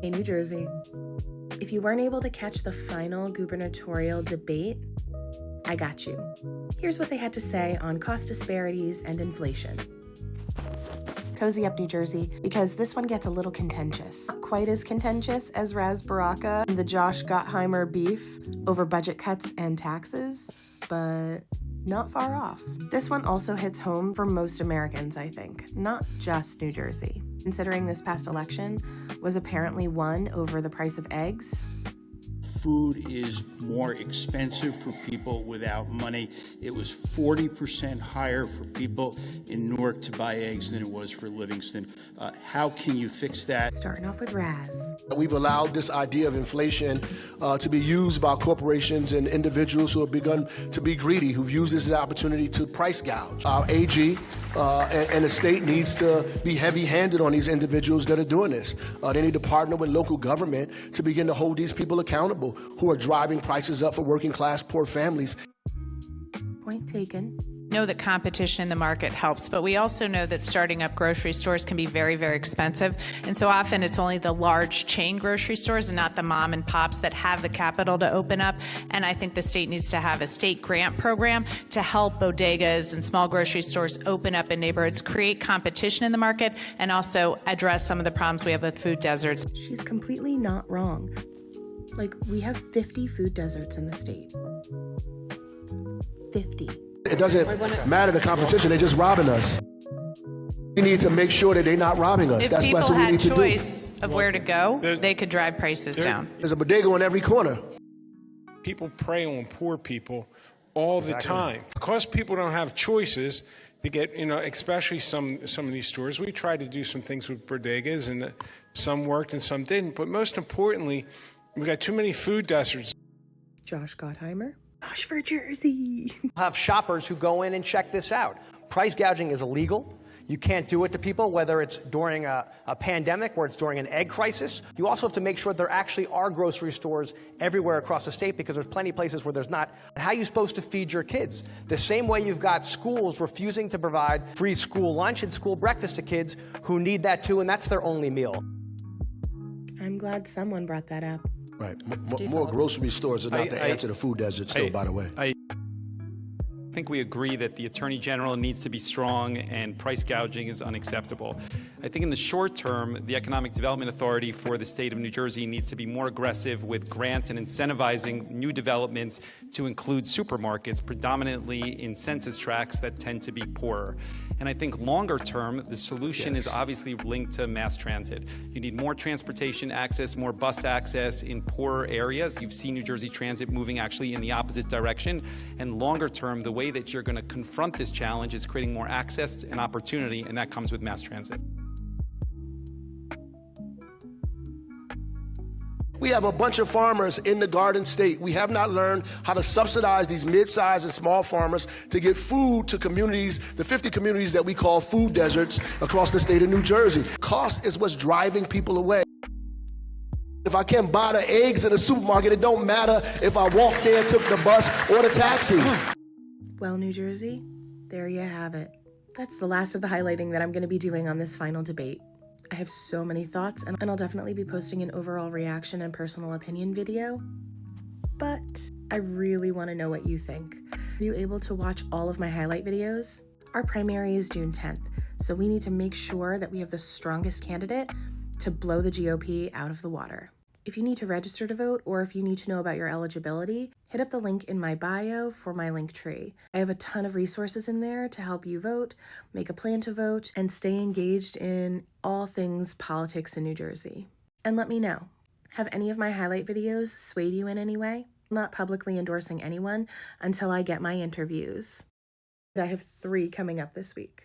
Hey, New Jersey. If you weren't able to catch the final gubernatorial debate, I got you. Here's what they had to say on cost disparities and inflation. Cozy up, New Jersey, because this one gets a little contentious. Not quite as contentious as Raz Baraka and the Josh Gottheimer beef over budget cuts and taxes, but not far off. This one also hits home for most Americans, I think, not just New Jersey. Considering this past election was apparently won over the price of eggs. Food is more expensive for people without money. It was 40% higher for people in Newark to buy eggs than it was for Livingston. How can you fix that? Starting off with Raz. We've allowed this idea of inflation to be used by corporations and individuals who have begun to be greedy, who've used this as an opportunity to price gouge. Our AG and the state needs to be heavy-handed on these individuals that are doing this. They need to partner with local government to begin to hold these people accountable who are driving prices up for working class poor families. Point taken. Know that competition in the market helps, but we also know that starting up grocery stores can be very, very expensive. And so often it's only the large chain grocery stores and not the mom and pops that have the capital to open up. And I think the state needs to have a state grant program to help bodegas and small grocery stores open up in neighborhoods, create competition in the market, and also address some of the problems we have with food deserts. She's completely not wrong. Like, we have 50 food deserts in the state. 50. It doesn't matter the competition, they're just robbing us. We need to make sure that they're not robbing us. If That's people what we had need to do. choice of where to go, they could drive prices down. There's a bodega on every corner. People prey on poor people all the time. Because people don't have choices to get, especially some of these stores. We tried to do some things with bodegas, and some worked and some didn't. But most importantly, we got too many food deserts. Josh Gottheimer. Josh for Jersey. Have shoppers who go in and check this out. Price gouging is illegal. You can't do it to people, whether it's during a pandemic or it's during an egg crisis. You also have to make sure there actually are grocery stores everywhere across the state, because there's plenty of places where there's not. How are you supposed to feed your kids? The same way you've got schools refusing to provide free school lunch and school breakfast to kids who need that too, and that's their only meal. I'm glad someone brought that up. Right. More grocery stores are not the answer to food deserts, still, by the way. I think we agree that the Attorney General needs to be strong and price gouging is unacceptable. I think in the short term, the Economic Development Authority for the state of New Jersey needs to be more aggressive with grants and incentivizing new developments to include supermarkets, predominantly in census tracts that tend to be poorer. And I think longer term, the solution is obviously linked to mass transit. You need more transportation access, more bus access in poorer areas. You've seen New Jersey Transit moving actually in the opposite direction. And longer term, the way that you're going to confront this challenge is creating more access and opportunity, and that comes with mass transit. We have a bunch of farmers in the Garden State. We have not learned how to subsidize these mid-sized and small farmers to get food to communities, the 50 communities that we call food deserts across the state of New Jersey. Cost is what's driving people away. If I can't buy the eggs in the supermarket, it don't matter if I walked there, took the bus, or the taxi. Well, New Jersey, there you have it. That's the last of the highlighting that I'm going to be doing on this final debate. I have so many thoughts, and I'll definitely be posting an overall reaction and personal opinion video. But I really want to know what you think. Are you able to watch all of my highlight videos? Our primary is June 10th, so we need to make sure that we have the strongest candidate to blow the GOP out of the water. If you need to register to vote, or if you need to know about your eligibility, hit up the link in my bio for my link tree. I have a ton of resources in there to help you vote, make a plan to vote, and stay engaged in all things politics in New Jersey. And let me know, have any of my highlight videos swayed you in any way? I'm not publicly endorsing anyone until I get my interviews. I have 3 coming up this week.